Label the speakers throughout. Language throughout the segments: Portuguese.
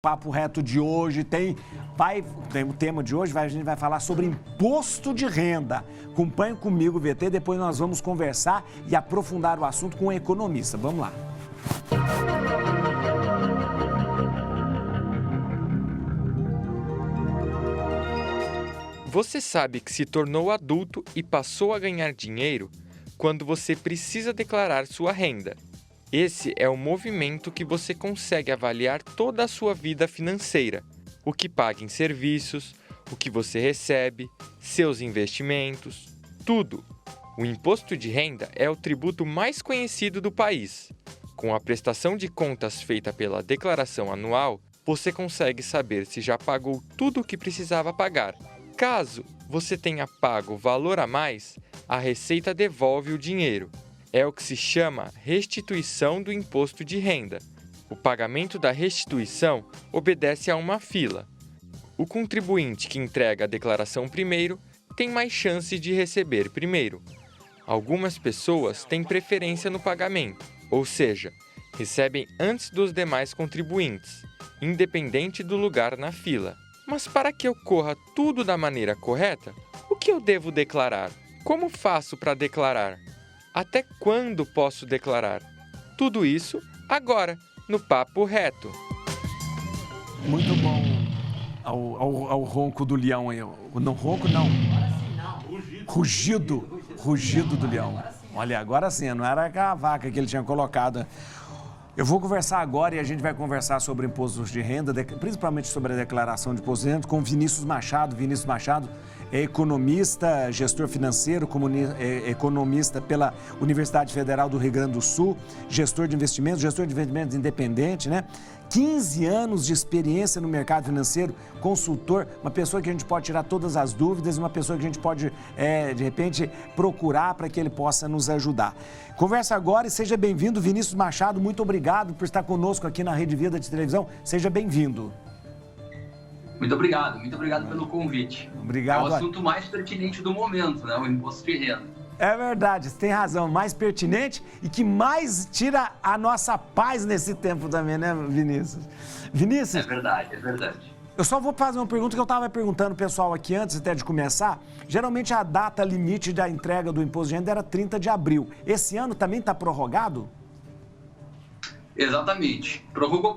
Speaker 1: Papo Reto de hoje tem o tema de hoje, a gente vai falar sobre imposto de renda. Acompanhe comigo, VT, depois nós vamos conversar e aprofundar o assunto com um economista. Vamos lá.
Speaker 2: Você sabe que se tornou adulto e passou a ganhar dinheiro quando você precisa declarar sua renda. Esse é o movimento que você consegue avaliar toda a sua vida financeira, o que paga em serviços, o que você recebe, seus investimentos, tudo. O imposto de renda é o tributo mais conhecido do país. Com a prestação de contas feita pela declaração anual, você consegue saber se já pagou tudo o que precisava pagar. Caso você tenha pago valor a mais, a Receita devolve o dinheiro. É o que se chama restituição do imposto de renda. O pagamento da restituição obedece a uma fila. O contribuinte que entrega a declaração primeiro tem mais chance de receber primeiro. Algumas pessoas têm preferência no pagamento, ou seja, recebem antes dos demais contribuintes, independente do lugar na fila. Mas para que ocorra tudo da maneira correta, o que eu devo declarar? Como faço para declarar? Até quando posso declarar? Tudo isso agora, no Papo Reto.
Speaker 1: Muito bom ao ronco do leão aí. Não ronco, não. Rugido do leão. Olha, agora sim, não era aquela vaca que ele tinha colocado. Eu vou conversar agora e a gente vai conversar sobre impostos de renda, principalmente sobre a declaração de imposto de renda, com Vinícius Machado. Vinícius Machado é economista, gestor financeiro, economista pela Universidade Federal do Rio Grande do Sul, gestor de investimentos independente, né? 15 anos de experiência no mercado financeiro, consultor, uma pessoa que a gente pode tirar todas as dúvidas, uma pessoa que a gente pode, de repente, procurar para que ele possa nos ajudar. Conversa agora e seja bem-vindo, Vinícius Machado, muito obrigado por estar conosco aqui na Rede Vida de Televisão, seja bem-vindo.
Speaker 3: Muito obrigado pelo convite.
Speaker 1: Obrigado.
Speaker 3: É o assunto mais pertinente do momento, né? O imposto de renda.
Speaker 1: É verdade, você tem razão, mais pertinente e que mais tira a nossa paz nesse tempo também, né, Vinícius? Vinícius?
Speaker 3: É verdade.
Speaker 1: Eu só vou fazer uma pergunta que eu estava perguntando pessoal aqui antes até de começar. Geralmente a data limite da entrega do imposto de renda era 30 de abril. Esse ano também está prorrogado?
Speaker 3: Exatamente. Prorrogou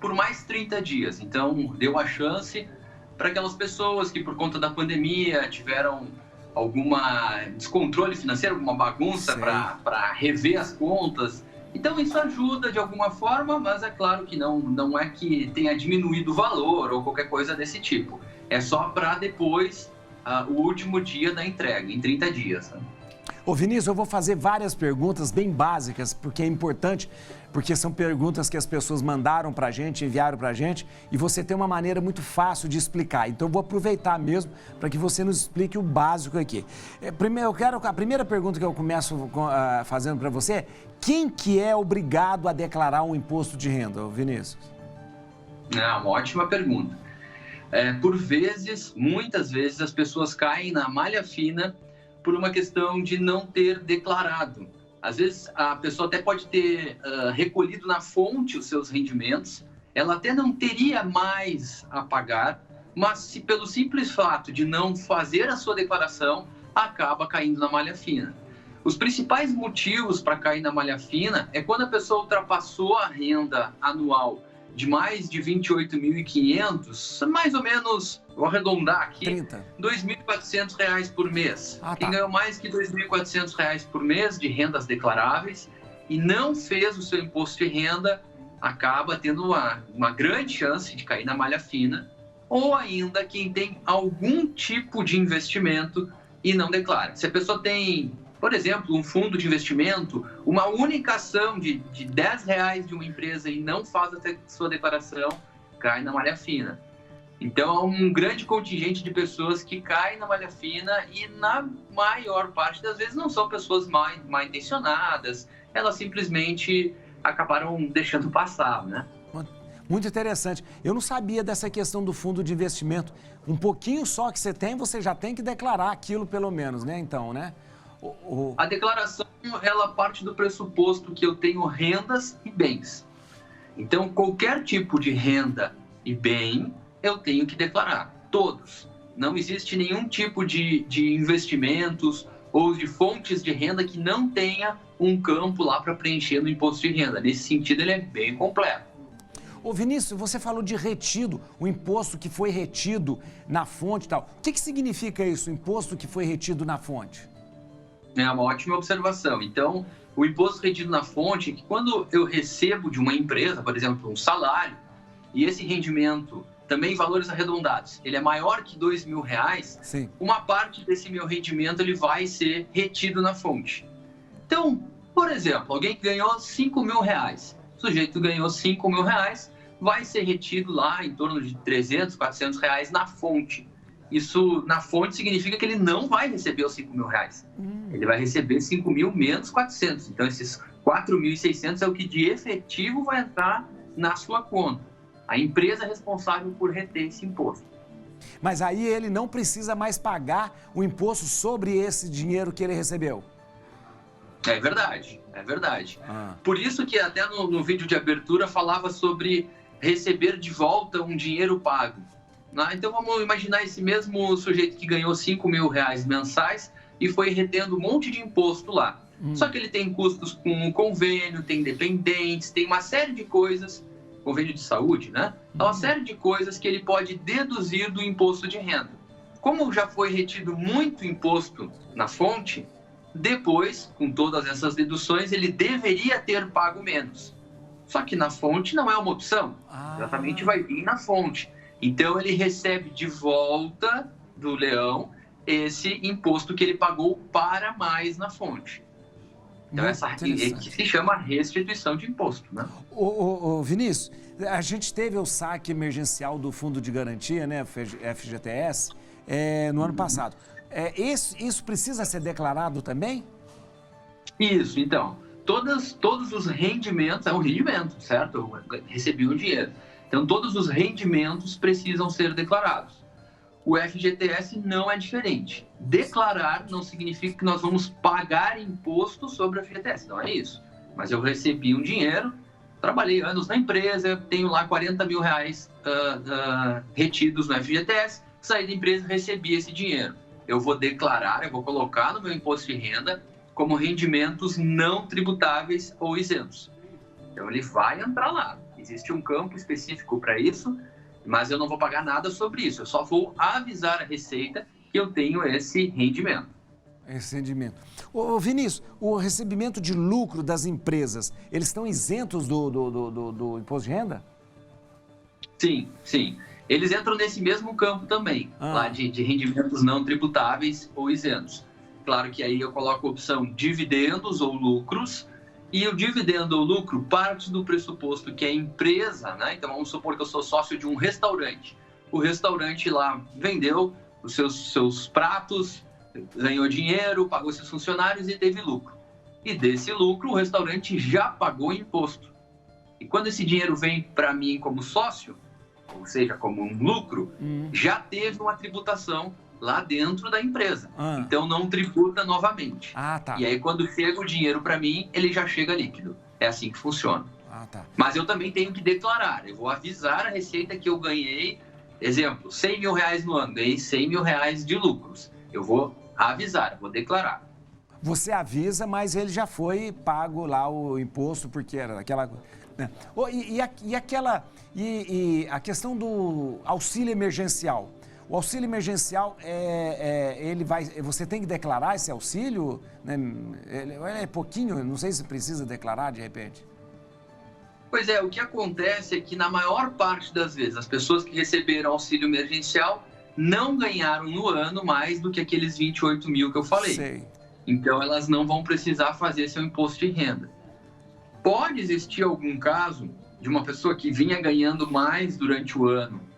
Speaker 3: por mais 30 dias. Então, deu a chance para aquelas pessoas que, por conta da pandemia, tiveram alguma descontrole financeiro, alguma bagunça para rever as contas. Então, isso ajuda de alguma forma, mas é claro que não é que tenha diminuído o valor ou qualquer coisa desse tipo. É só para depois, o último dia da entrega, em 30 dias. Né?
Speaker 1: Ô Vinícius, eu vou fazer várias perguntas bem básicas, porque é importante, porque são perguntas que as pessoas mandaram para a gente, enviaram para a gente, e você tem uma maneira muito fácil de explicar. Então, eu vou aproveitar mesmo para que você nos explique o básico aqui. Primeiro, a primeira pergunta que eu começo fazendo para você é: quem que é obrigado a declarar um imposto de renda, Vinícius?
Speaker 3: Uma ótima pergunta. Por vezes, muitas vezes, as pessoas caem na malha fina por uma questão de não ter declarado. Às vezes, a pessoa até pode ter recolhido na fonte os seus rendimentos, ela até não teria mais a pagar, mas se pelo simples fato de não fazer a sua declaração, acaba caindo na malha fina. Os principais motivos para cair na malha fina é quando a pessoa ultrapassou a renda anual de mais de R$ 28.500, mais ou menos, vou arredondar aqui, R$ 2.400 por mês. Quem ganhou mais que R$ 2.400 por mês de rendas declaráveis e não fez o seu imposto de renda, acaba tendo uma grande chance de cair na malha fina, ou ainda quem tem algum tipo de investimento e não declara. Se a pessoa tem, por exemplo, um fundo de investimento, uma única ação de R$10 de uma empresa e não faz a sua declaração, cai na malha fina. Então, é um grande contingente de pessoas que caem na malha fina e, na maior parte das vezes, não são pessoas mal intencionadas, elas simplesmente acabaram deixando passar, né?
Speaker 1: Muito interessante. Eu não sabia dessa questão do fundo de investimento. Um pouquinho só que você tem, você já tem que declarar aquilo pelo menos, né? Então, né?
Speaker 3: A declaração, ela parte do pressuposto que eu tenho rendas e bens. Então, qualquer tipo de renda e bem, eu tenho que declarar. Todos. Não existe nenhum tipo de investimentos ou de fontes de renda que não tenha um campo lá para preencher no imposto de renda. Nesse sentido, ele é bem completo.
Speaker 1: Ô Vinícius, você falou de retido, o imposto que foi retido na fonte e tal. O que significa isso, o imposto que foi retido na fonte?
Speaker 3: É uma ótima observação. Então, o imposto retido na fonte é que quando eu recebo de uma empresa, por exemplo, um salário, e esse rendimento, também valores arredondados, ele é maior que R$2.000,
Speaker 1: sim,
Speaker 3: uma parte desse meu rendimento ele vai ser retido na fonte. Então, por exemplo, alguém que ganhou R$5.000, o sujeito ganhou R$5.000, vai ser retido lá em torno de R$300, R$400 na fonte. Isso, na fonte, significa que ele não vai receber os R$5.000. Ele vai receber 5.000 menos 400. Então, esses 4.600 é o que de efetivo vai entrar na sua conta. A empresa é responsável por reter esse imposto.
Speaker 1: Mas aí ele não precisa mais pagar o imposto sobre esse dinheiro que ele recebeu.
Speaker 3: É verdade, é verdade. Por isso que até no vídeo de abertura falava sobre receber de volta um dinheiro pago. Então vamos imaginar esse mesmo sujeito que ganhou R$5.000 mensais e foi retendo um monte de imposto lá. Só que ele tem custos com o convênio, tem dependentes, tem uma série de coisas, convênio de saúde, né? Uma série de coisas que ele pode deduzir do imposto de renda. Como já foi retido muito imposto na fonte, depois, com todas essas deduções, ele deveria ter pago menos. Só que na fonte não é uma opção, exatamente vai vir na fonte. Então, ele recebe de volta do leão esse imposto que ele pagou para mais na fonte. Então, essa que se chama restituição de imposto, né?
Speaker 1: Ô, Vinícius, a gente teve o saque emergencial do Fundo de Garantia, né, FGTS, no ano passado. Isso precisa ser declarado também?
Speaker 3: Isso, então. Todos os rendimentos, é um rendimento, certo? Eu recebi um dinheiro. Então, todos os rendimentos precisam ser declarados. O FGTS não é diferente. Declarar não significa que nós vamos pagar imposto sobre o FGTS, não é isso. Mas eu recebi um dinheiro, trabalhei anos na empresa, tenho lá R$40.000 retidos no FGTS, saí da empresa e recebi esse dinheiro. Eu vou declarar, eu vou colocar no meu imposto de renda como rendimentos não tributáveis ou isentos. Então, ele vai entrar lá. Existe um campo específico para isso, mas eu não vou pagar nada sobre isso. Eu só vou avisar a Receita que eu tenho esse rendimento.
Speaker 1: Esse rendimento. Ô, Vinícius, o recebimento de lucro das empresas, eles estão isentos do imposto de renda?
Speaker 3: Sim, sim. Eles entram nesse mesmo campo também, lá de rendimentos não tributáveis ou isentos. Claro que aí eu coloco a opção dividendos ou lucros, e o dividendo ou lucro parte do pressuposto que a empresa, né? Então vamos supor que eu sou sócio de um restaurante. O restaurante lá vendeu os seus pratos, ganhou dinheiro, pagou seus funcionários e teve lucro. E desse lucro o restaurante já pagou imposto. E quando esse dinheiro vem para mim como sócio, ou seja, como um lucro, já teve uma tributação lá dentro da empresa. Então não tributa novamente.
Speaker 1: Tá.
Speaker 3: E aí quando chega o dinheiro para mim, ele já chega líquido. É assim que funciona.
Speaker 1: Tá.
Speaker 3: Mas eu também tenho que declarar. Eu vou avisar a Receita que eu ganhei, exemplo, R$100.000 no ano, ganhei R$100.000 de lucros. Eu vou avisar, vou declarar.
Speaker 1: Você avisa, mas ele já foi pago lá o imposto, porque era aquela... Né? E a questão do auxílio emergencial. O auxílio emergencial, você tem que declarar esse auxílio? Né? Ele é pouquinho, não sei se precisa declarar de repente.
Speaker 3: Pois é, o que acontece é que na maior parte das vezes as pessoas que receberam auxílio emergencial não ganharam no ano mais do que aqueles 28 mil que eu falei.
Speaker 1: Sei.
Speaker 3: Então elas não vão precisar fazer seu imposto de renda. Pode existir algum caso de uma pessoa que vinha ganhando mais durante o ano,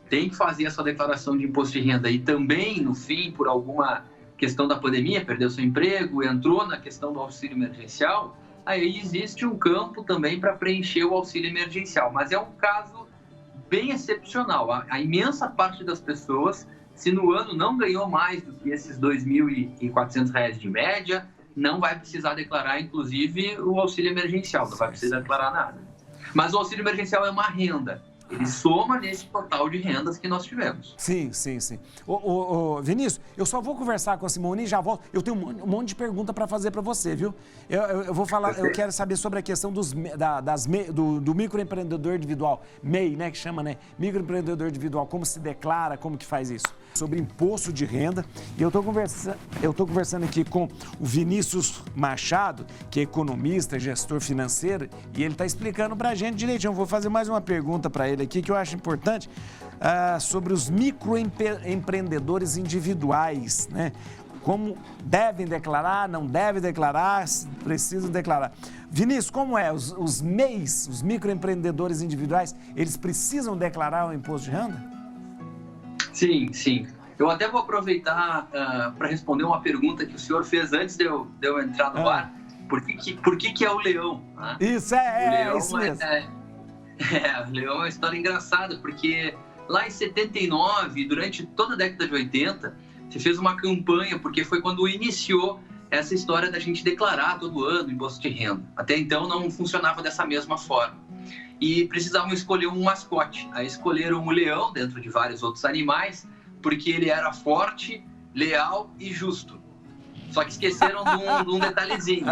Speaker 3: tem que fazer a sua declaração de imposto de renda e também, no fim, por alguma questão da pandemia, perdeu seu emprego, entrou na questão do auxílio emergencial, aí existe um campo também para preencher o auxílio emergencial. Mas é um caso bem excepcional. A imensa parte das pessoas, se no ano não ganhou mais do que esses R$2.400 de média, não vai precisar declarar, inclusive, o auxílio emergencial, não vai precisar declarar nada. Mas o auxílio emergencial é uma renda. Ele soma nesse total de rendas que nós tivemos.
Speaker 1: Sim. Vinícius, eu só vou conversar com a Simone e já volto. Eu tenho um monte de pergunta para fazer para você, viu? Eu vou falar, eu quero saber sobre a questão do microempreendedor individual, MEI, né, que chama, né? Microempreendedor individual, como se declara, como que faz isso? Sobre imposto de renda. E eu tô conversando aqui com o Vinícius Machado, que é economista, gestor financeiro, e ele está explicando para a gente direitinho. Eu vou fazer mais uma pergunta para ele aqui que eu acho importante, sobre os microempreendedores individuais, né? Como devem declarar, não devem declarar, precisam declarar. Vinícius, como é? Os MEIs, os microempreendedores individuais, eles precisam declarar o imposto de renda?
Speaker 3: Sim. Eu até vou aproveitar para responder uma pergunta que o senhor fez antes de eu entrar no ar. Por que é o leão? Né?
Speaker 1: Isso, isso mesmo.
Speaker 3: O leão é uma história engraçada, porque lá em 79, durante toda a década de 80, se fez uma campanha, porque foi quando iniciou essa história da gente declarar todo ano o imposto de renda. Até então não funcionava dessa mesma forma. E precisavam escolher um mascote. Aí escolheram o leão, dentro de vários outros animais, porque ele era forte, leal e justo. Só que esqueceram de um detalhezinho.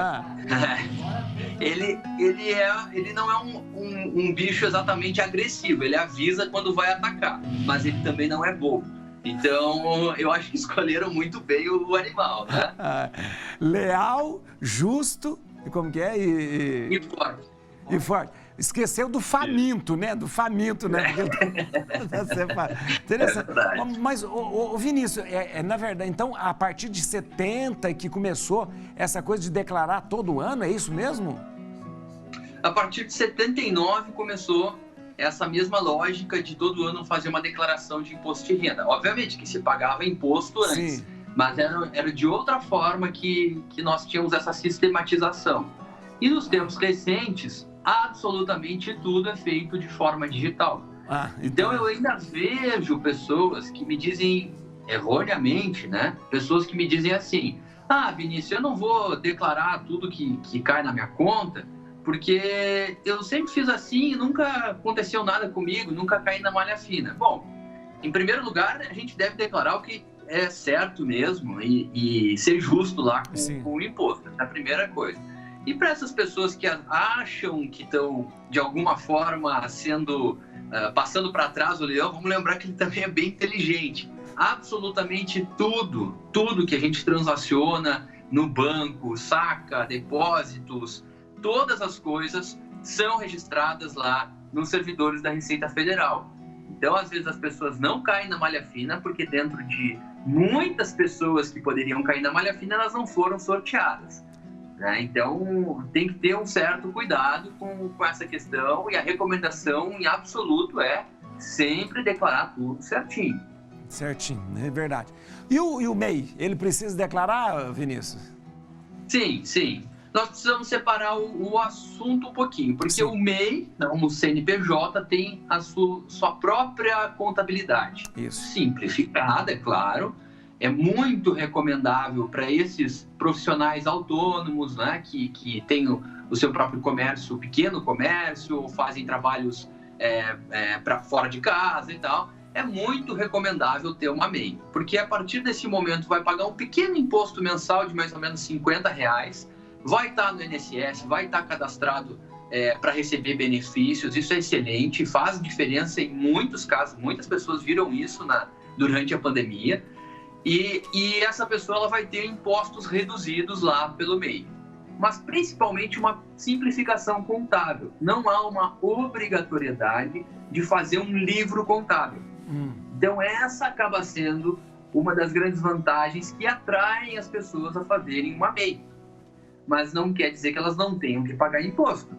Speaker 3: Ele não é um bicho exatamente agressivo, ele avisa quando vai atacar, mas ele também não é bobo. Então, eu acho que escolheram muito bem o animal, né?
Speaker 1: Leal, justo, e como que é?
Speaker 3: E forte.
Speaker 1: E forte. Esqueceu do faminto, né? Do faminto, né? Interessante. Mas, Vinícius, na verdade, então, a partir de 70 que começou essa coisa de declarar todo ano, é isso mesmo?
Speaker 3: A partir de 79 começou essa mesma lógica de todo ano fazer uma declaração de imposto de renda. Obviamente que se pagava imposto antes, sim, mas era de outra forma que nós tínhamos essa sistematização. E nos tempos recentes, absolutamente tudo é feito de forma digital. Então eu ainda vejo pessoas que me dizem erroneamente, né? Pessoas que me dizem assim: Vinícius, eu não vou declarar tudo que cai na minha conta, porque eu sempre fiz assim e nunca aconteceu nada comigo, nunca caí na malha fina. Bom, em primeiro lugar, a gente deve declarar o que é certo mesmo e ser justo lá com o imposto, é a primeira coisa. E para essas pessoas que acham que estão, de alguma forma, passando para trás o leão, vamos lembrar que ele também é bem inteligente. Absolutamente tudo que a gente transaciona no banco, saca, depósitos, todas as coisas são registradas lá nos servidores da Receita Federal. Então, às vezes, as pessoas não caem na malha fina, porque dentro de muitas pessoas que poderiam cair na malha fina, elas não foram sorteadas. Então, tem que ter um certo cuidado com essa questão, e a recomendação em absoluto é sempre declarar tudo certinho.
Speaker 1: Certinho, é verdade. E o MEI, ele precisa declarar, Vinícius?
Speaker 3: Sim. Nós precisamos separar o assunto um pouquinho, porque o MEI, como CNPJ, tem a sua própria contabilidade. Isso. Simplificada, é claro. É muito recomendável para esses profissionais autônomos, né, que têm o seu próprio comércio, pequeno comércio, ou fazem trabalhos para fora de casa e tal. É muito recomendável ter uma MEI, porque a partir desse momento vai pagar um pequeno imposto mensal de mais ou menos R$50, vai estar no INSS, vai estar cadastrado para receber benefícios. Isso é excelente, faz diferença em muitos casos, muitas pessoas viram isso durante a pandemia. E essa pessoa ela vai ter impostos reduzidos lá pelo MEI. Mas principalmente uma simplificação contábil. Não há uma obrigatoriedade de fazer um livro contábil. Então essa acaba sendo uma das grandes vantagens que atraem as pessoas a fazerem uma MEI. Mas não quer dizer que elas não tenham que pagar imposto.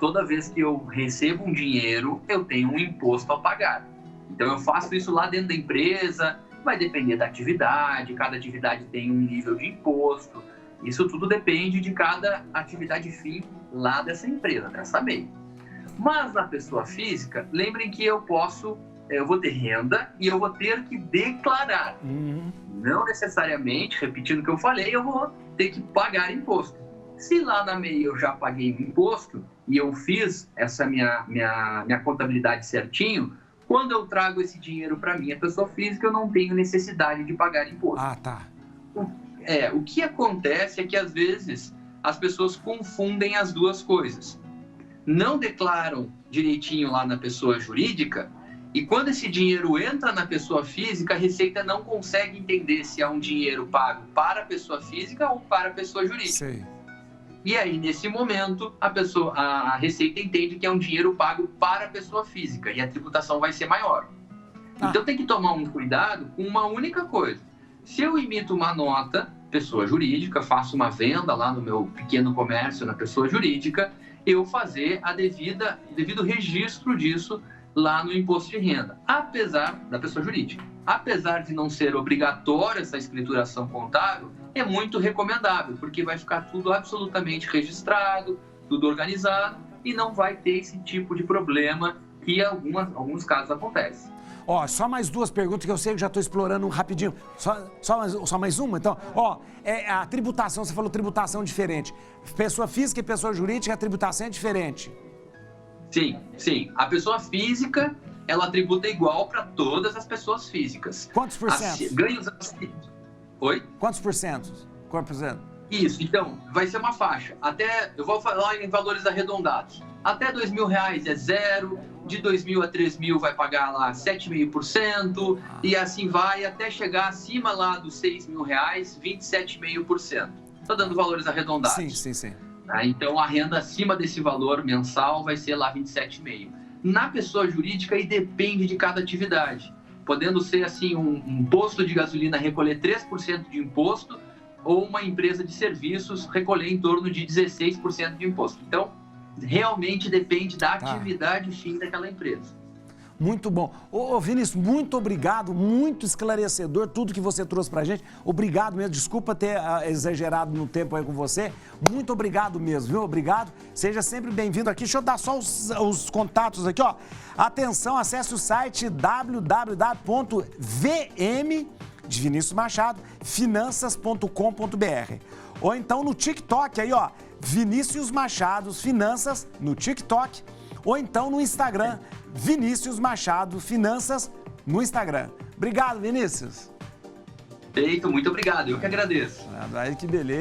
Speaker 3: Toda vez que eu recebo um dinheiro, eu tenho um imposto a pagar. Então eu faço isso lá dentro da empresa. Vai depender da atividade, cada atividade tem um nível de imposto. Isso tudo depende de cada atividade fim lá dessa empresa, dessa MEI. Mas na pessoa física, lembrem que eu vou ter renda e eu vou ter que declarar. Não necessariamente, repetindo o que eu falei, eu vou ter que pagar imposto. Se lá na MEI eu já paguei o imposto, e eu fiz essa minha contabilidade certinho, quando eu trago esse dinheiro para minha pessoa física, eu não tenho necessidade de pagar imposto.
Speaker 1: Ah, tá.
Speaker 3: O que acontece é que, às vezes, as pessoas confundem as duas coisas. Não declaram direitinho lá na pessoa jurídica, e quando esse dinheiro entra na pessoa física, a Receita não consegue entender se é um dinheiro pago para a pessoa física ou para a pessoa jurídica.
Speaker 1: Sei.
Speaker 3: E aí, nesse momento, a Receita entende que é um dinheiro pago para a pessoa física e a tributação vai ser maior. Então tem que tomar um cuidado com uma única coisa. Se eu emito uma nota, pessoa jurídica, faço uma venda lá no meu pequeno comércio na pessoa jurídica, eu fazer devido registro disso lá no imposto de renda, apesar da pessoa jurídica. Apesar de não ser obrigatória essa escrituração contábil, é muito recomendável, porque vai ficar tudo absolutamente registrado, tudo organizado, e não vai ter esse tipo de problema que em alguns casos acontece.
Speaker 1: Ó, só mais duas perguntas que eu sei que já estou explorando rapidinho. Só mais uma, então. Ó, a tributação, você falou tributação diferente. Pessoa física e pessoa jurídica, a tributação é diferente.
Speaker 3: Sim. A pessoa física, ela tributa igual para todas as pessoas físicas.
Speaker 1: Quantos por cento?
Speaker 3: Ganhos... Oi?
Speaker 1: Quantos por cento? Quantos por cento?
Speaker 3: Isso, então, vai ser uma faixa. Eu vou falar em valores arredondados. Até R$2.000 é zero, de 2.000 a 3.000 vai pagar lá 7,5%, e assim vai até chegar acima lá dos R$6.000, 27,5%. Estou dando valores arredondados.
Speaker 1: Sim.
Speaker 3: Então, a renda acima desse valor mensal vai ser lá 27,5%. Na pessoa jurídica, aí depende de cada atividade. Podendo ser, assim, um posto de gasolina recolher 3% de imposto, ou uma empresa de serviços recolher em torno de 16% de imposto. Então, realmente depende da atividade fim daquela empresa.
Speaker 1: Muito bom. Ô, Vinícius, muito obrigado, muito esclarecedor tudo que você trouxe pra gente. Obrigado mesmo, desculpa ter exagerado no tempo aí com você. Muito obrigado mesmo, viu? Obrigado. Seja sempre bem-vindo aqui. Deixa eu dar só os contatos aqui, ó. Atenção, acesse o site www.vm de Vinícius Machado, finanças.com.br. Ou então no TikTok aí, ó, Vinícius Machado Finanças no TikTok, ou então no Instagram, Vinícius Machado Finanças no Instagram. Obrigado, Vinícius.
Speaker 3: Feito, muito obrigado. Eu que agradeço.
Speaker 1: Aí que beleza.